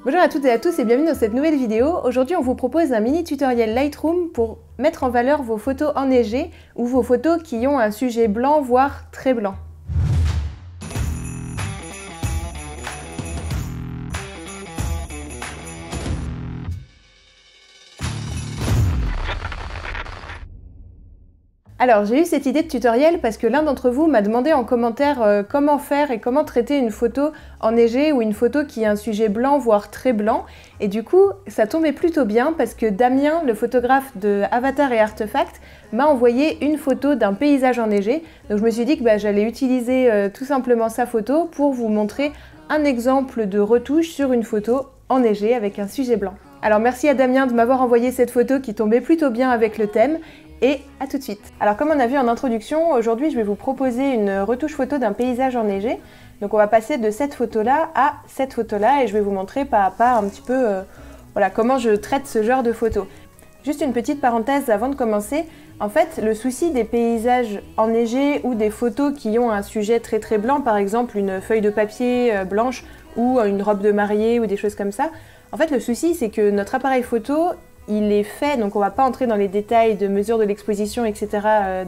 Bonjour à toutes et à tous et bienvenue dans cette nouvelle vidéo. Aujourd'hui on vous propose un mini tutoriel Lightroom pour mettre en valeur vos photos enneigées ou vos photos qui ont un sujet blanc voire très blanc. Alors j'ai eu cette idée de tutoriel parce que l'un d'entre vous m'a demandé en commentaire comment faire et comment traiter une photo enneigée ou une photo qui a un sujet blanc voire très blanc, et du coup ça tombait plutôt bien parce que Damien, le photographe de Avatar et Artefact, m'a envoyé une photo d'un paysage enneigé. Donc je me suis dit que j'allais utiliser tout simplement sa photo pour vous montrer un exemple de retouche sur une photo enneigée avec un sujet blanc. Alors merci à Damien de m'avoir envoyé cette photo qui tombait plutôt bien avec le thème. Et à tout de suite. Alors comme on a vu en introduction, aujourd'hui je vais vous proposer une retouche photo d'un paysage enneigé. Donc on va passer de cette photo-là à cette photo-là et je vais vous montrer pas à pas un petit peu comment je traite ce genre de photo. Juste une petite parenthèse avant de commencer. En fait, le souci des paysages enneigés ou des photos qui ont un sujet très très blanc, par exemple une feuille de papier blanche ou une robe de mariée ou des choses comme ça, en fait le souci c'est que notre appareil photo, il est fait, donc on va pas entrer dans les détails de mesure de l'exposition, etc.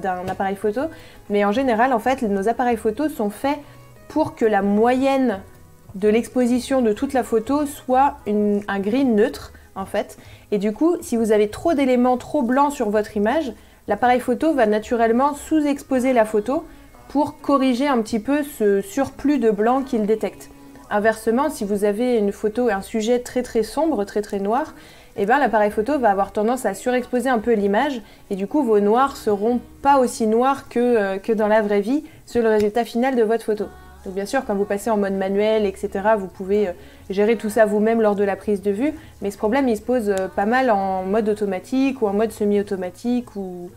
d'un appareil photo, mais en général, en fait, nos appareils photos sont faits pour que la moyenne de l'exposition de toute la photo soit un gris neutre, en fait. Et du coup, si vous avez trop d'éléments trop blancs sur votre image, l'appareil photo va naturellement sous-exposer la photo pour corriger un petit peu ce surplus de blanc qu'il détecte. Inversement, si vous avez une photo, un sujet très très sombre, très très noir, l'appareil photo va avoir tendance à surexposer un peu l'image et du coup vos noirs seront pas aussi noirs que dans la vraie vie sur le résultat final de votre photo. Donc bien sûr, quand vous passez en mode manuel, etc., vous pouvez gérer tout ça vous-même lors de la prise de vue, mais ce problème il se pose pas mal en mode automatique ou en mode semi-automatique ou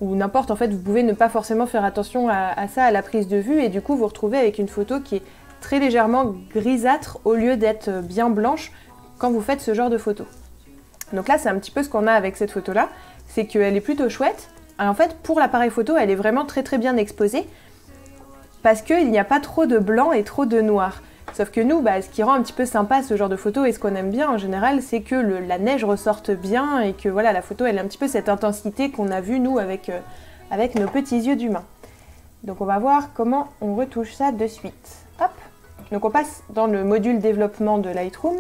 n'importe. En fait, vous pouvez ne pas forcément faire attention à ça à la prise de vue et du coup vous retrouvez avec une photo qui est très légèrement grisâtre au lieu d'être bien blanche quand vous faites ce genre de photo. Donc là, c'est un petit peu ce qu'on a avec cette photo-là, c'est qu'elle est plutôt chouette. En fait, pour l'appareil photo, elle est vraiment très très bien exposée parce qu'il n'y a pas trop de blanc et trop de noir. Sauf que nous, ce qui rend un petit peu sympa ce genre de photo et ce qu'on aime bien en général, c'est que la neige ressorte bien et que voilà, la photo, elle a un petit peu cette intensité qu'on a vue nous avec nos petits yeux d'humain. Donc on va voir comment on retouche ça de suite. Hop. Donc on passe dans le module développement de Lightroom.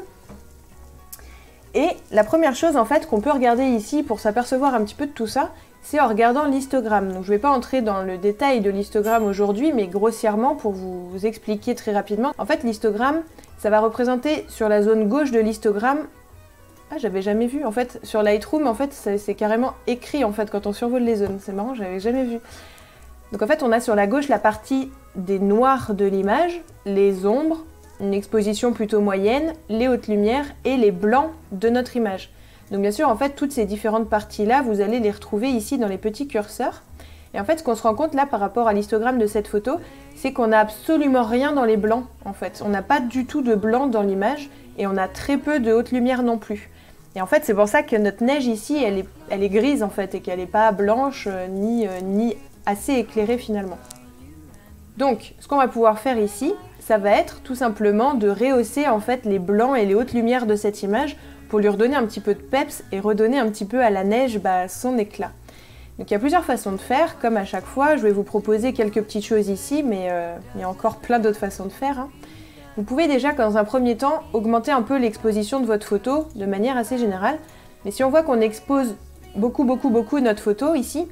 Et la première chose en fait qu'on peut regarder ici pour s'apercevoir un petit peu de tout ça, c'est en regardant l'histogramme. Donc je ne vais pas entrer dans le détail de l'histogramme aujourd'hui, mais grossièrement pour vous expliquer très rapidement. En fait l'histogramme, ça va représenter sur la zone gauche de l'histogramme, j'avais jamais vu en fait, sur Lightroom en fait c'est carrément écrit en fait quand on survole les zones, c'est marrant, j'avais jamais vu. Donc en fait on a sur la gauche la partie des noirs de l'image, les ombres, une exposition plutôt moyenne, les hautes lumières et les blancs de notre image. Donc bien sûr, en fait, toutes ces différentes parties-là, vous allez les retrouver ici dans les petits curseurs. Et en fait, ce qu'on se rend compte là par rapport à l'histogramme de cette photo, c'est qu'on n'a absolument rien dans les blancs, en fait. On n'a pas du tout de blanc dans l'image et on a très peu de hautes lumières non plus. Et en fait, c'est pour ça que notre neige ici, elle est grise en fait et qu'elle n'est pas blanche ni assez éclairée finalement. Donc, ce qu'on va pouvoir faire ici, ça va être tout simplement de rehausser en fait les blancs et les hautes lumières de cette image pour lui redonner un petit peu de peps et redonner un petit peu à la neige son éclat. Donc il y a plusieurs façons de faire, comme à chaque fois, je vais vous proposer quelques petites choses ici, mais il y a encore plein d'autres façons de faire. Vous pouvez déjà, dans un premier temps, augmenter un peu l'exposition de votre photo de manière assez générale, mais si on voit qu'on expose beaucoup notre photo ici,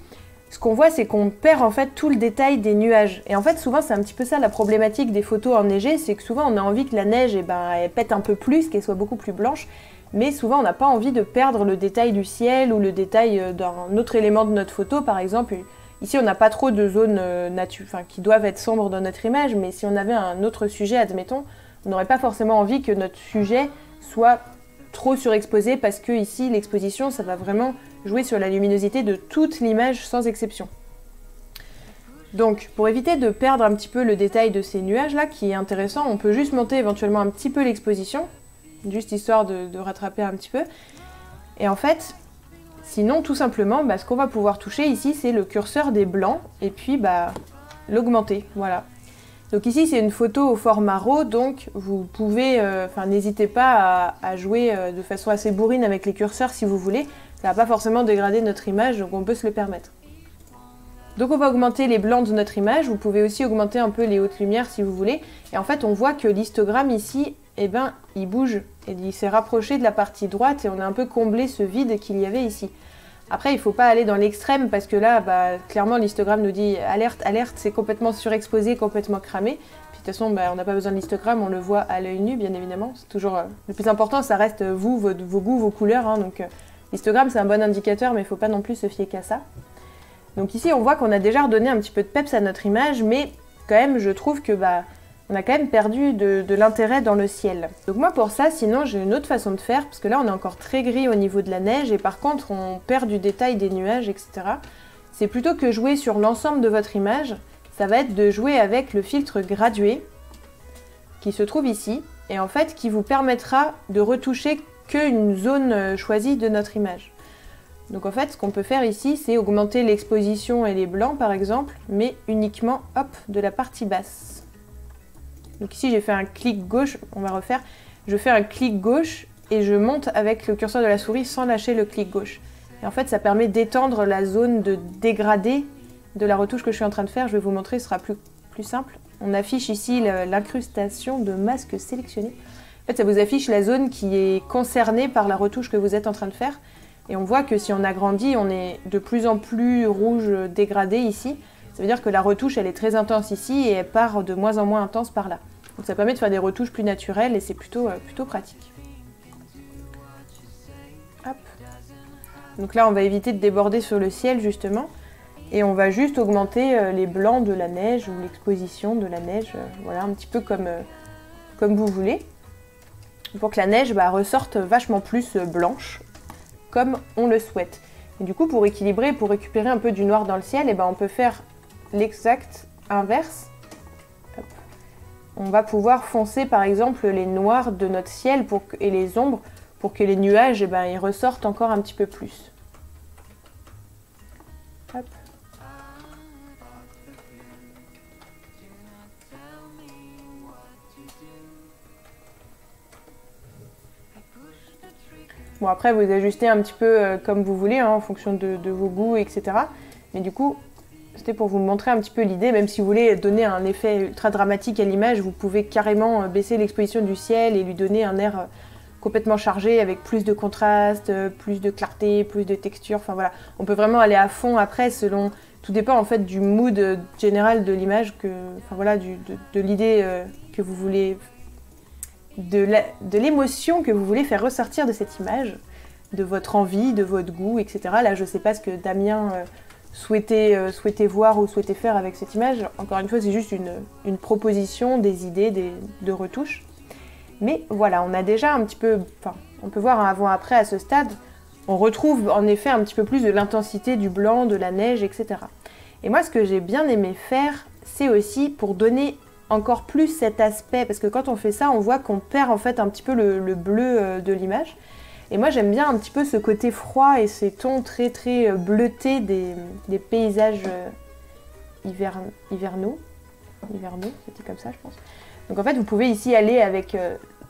ce qu'on voit, c'est qu'on perd en fait tout le détail des nuages. Et en fait, souvent, c'est un petit peu ça la problématique des photos enneigées, c'est que souvent, on a envie que la neige, elle pète un peu plus, qu'elle soit beaucoup plus blanche, mais souvent, on n'a pas envie de perdre le détail du ciel ou le détail d'un autre élément de notre photo. Par exemple, ici, on n'a pas trop de zones qui doivent être sombres dans notre image, mais si on avait un autre sujet, admettons, on n'aurait pas forcément envie que notre sujet soit trop surexposé parce que ici, l'exposition, ça va vraiment jouer sur la luminosité de toute l'image sans exception. Donc, pour éviter de perdre un petit peu le détail de ces nuages-là, qui est intéressant, on peut juste monter éventuellement un petit peu l'exposition, juste histoire de rattraper un petit peu. Et en fait, sinon, tout simplement, ce qu'on va pouvoir toucher ici, c'est le curseur des blancs, et puis l'augmenter, voilà. Donc ici c'est une photo au format RAW, donc vous pouvez, n'hésitez pas à jouer de façon assez bourrine avec les curseurs si vous voulez. Ça va pas forcément dégrader notre image, donc on peut se le permettre. Donc on va augmenter les blancs de notre image, vous pouvez aussi augmenter un peu les hautes lumières si vous voulez. Et en fait on voit que l'histogramme ici, eh ben, il bouge, et il s'est rapproché de la partie droite et on a un peu comblé ce vide qu'il y avait ici. Après il ne faut pas aller dans l'extrême parce que là, clairement l'histogramme nous dit alerte, alerte, c'est complètement surexposé, complètement cramé. Puis de toute façon, on n'a pas besoin de l'histogramme, on le voit à l'œil nu bien évidemment. C'est toujours le plus important, ça reste vous, vos goûts, vos couleurs. Hein, donc l'histogramme c'est un bon indicateur mais il ne faut pas non plus se fier qu'à ça. Donc ici on voit qu'on a déjà redonné un petit peu de peps à notre image, mais quand même je trouve que on a quand même perdu de l'intérêt dans le ciel. Donc moi pour ça, sinon j'ai une autre façon de faire, parce que là on est encore très gris au niveau de la neige, et par contre on perd du détail des nuages, etc. C'est plutôt que jouer sur l'ensemble de votre image, ça va être de jouer avec le filtre gradué, qui se trouve ici, et en fait qui vous permettra de retoucher qu'une zone choisie de notre image. Donc en fait ce qu'on peut faire ici, c'est augmenter l'exposition et les blancs par exemple, mais uniquement hop, de la partie basse. Donc ici j'ai fait un clic gauche, on va refaire, je fais un clic gauche et je monte avec le curseur de la souris sans lâcher le clic gauche. Et en fait ça permet d'étendre la zone de dégradé de la retouche que je suis en train de faire. Je vais vous montrer, ce sera plus simple. On affiche ici l'incrustation de masque sélectionné. En fait ça vous affiche la zone qui est concernée par la retouche que vous êtes en train de faire. Et on voit que si on agrandit, on est de plus en plus rouge dégradé ici. Ça veut dire que la retouche, elle est très intense ici et elle part de moins en moins intense par là. Donc ça permet de faire des retouches plus naturelles et c'est plutôt pratique. Hop. Donc là, on va éviter de déborder sur le ciel justement. Et on va juste augmenter les blancs de la neige ou l'exposition de la neige. Voilà, un petit peu comme vous voulez. Pour que la neige ressorte vachement plus blanche, comme on le souhaite. Et du coup, pour équilibrer, pour récupérer un peu du noir dans le ciel, on peut faire l'exact inverse. Hop. On va pouvoir foncer par exemple les noirs de notre ciel et les ombres pour que les nuages ils ressortent encore un petit peu plus. Hop. Bon après vous ajustez un petit peu comme vous voulez hein, en fonction de vos goûts etc. Mais du coup c'était pour vous montrer un petit peu l'idée, même si vous voulez donner un effet ultra dramatique à l'image, vous pouvez carrément baisser l'exposition du ciel et lui donner un air complètement chargé avec plus de contraste, plus de clarté, plus de texture, enfin voilà. On peut vraiment aller à fond après selon, tout dépend en fait du mood général de l'image, enfin voilà, de l'idée que vous voulez, de l'émotion que vous voulez faire ressortir de cette image, de votre envie, de votre goût, etc. Là je sais pas ce que Damien souhaitez voir ou souhaitez faire avec cette image. Encore une fois, c'est juste une proposition, des idées, de retouches. Mais voilà, on a déjà un petit peu... Enfin, on peut voir un avant-après à ce stade. On retrouve en effet un petit peu plus de l'intensité du blanc, de la neige, etc. Et moi, ce que j'ai bien aimé faire, c'est aussi pour donner encore plus cet aspect, parce que quand on fait ça, on voit qu'on perd en fait un petit peu le bleu de l'image. Et moi j'aime bien un petit peu ce côté froid et ces tons très très bleutés des paysages hivernaux, c'était comme ça je pense. Donc en fait vous pouvez ici aller avec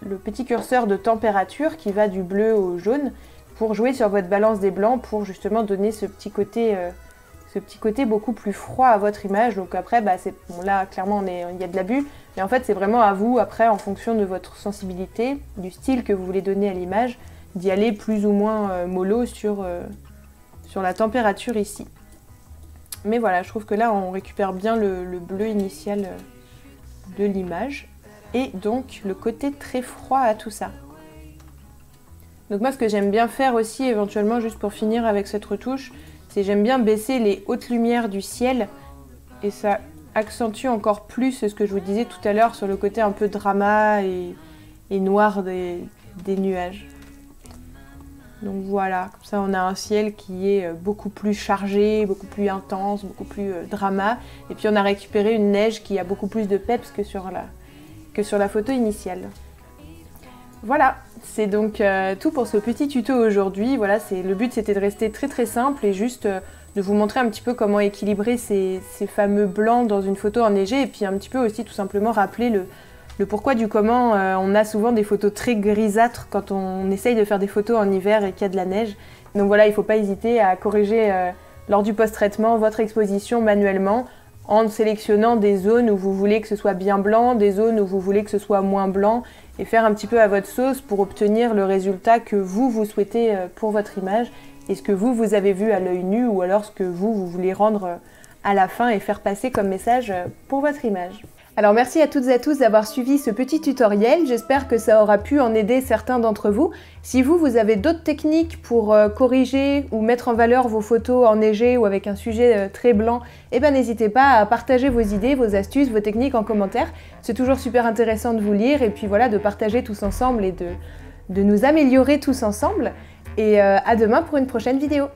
le petit curseur de température qui va du bleu au jaune pour jouer sur votre balance des blancs pour justement donner ce petit côté beaucoup plus froid à votre image. Donc après bon, là clairement il y a de l'abus, mais en fait c'est vraiment à vous après en fonction de votre sensibilité, du style que vous voulez donner à l'image, d'y aller plus ou moins mollo sur la température ici. Mais voilà, je trouve que là on récupère bien le bleu initial de l'image et donc le côté très froid à tout ça. Donc moi ce que j'aime bien faire aussi éventuellement, juste pour finir avec cette retouche, c'est j'aime bien baisser les hautes lumières du ciel et ça accentue encore plus ce que je vous disais tout à l'heure sur le côté un peu drama et noir des nuages. Donc voilà, comme ça on a un ciel qui est beaucoup plus chargé, beaucoup plus intense, beaucoup plus drama. Et puis on a récupéré une neige qui a beaucoup plus de peps que sur la photo initiale. Voilà, c'est donc tout pour ce petit tuto aujourd'hui. Voilà, le but c'était de rester très très simple et juste de vous montrer un petit peu comment équilibrer ces fameux blancs dans une photo enneigée et puis un petit peu aussi tout simplement rappeler le pourquoi du comment. On a souvent des photos très grisâtres quand on essaye de faire des photos en hiver et qu'il y a de la neige. Donc voilà, il ne faut pas hésiter à corriger lors du post-traitement votre exposition manuellement en sélectionnant des zones où vous voulez que ce soit bien blanc, des zones où vous voulez que ce soit moins blanc et faire un petit peu à votre sauce pour obtenir le résultat que vous souhaitez pour votre image et ce que vous avez vu à l'œil nu ou alors ce que vous voulez rendre à la fin et faire passer comme message pour votre image. Alors merci à toutes et à tous d'avoir suivi ce petit tutoriel, j'espère que ça aura pu en aider certains d'entre vous. Si vous avez d'autres techniques pour corriger ou mettre en valeur vos photos enneigées ou avec un sujet très blanc, eh ben n'hésitez pas à partager vos idées, vos astuces, vos techniques en commentaire. C'est toujours super intéressant de vous lire et puis voilà, de partager tous ensemble et de nous améliorer tous ensemble. Et à demain pour une prochaine vidéo.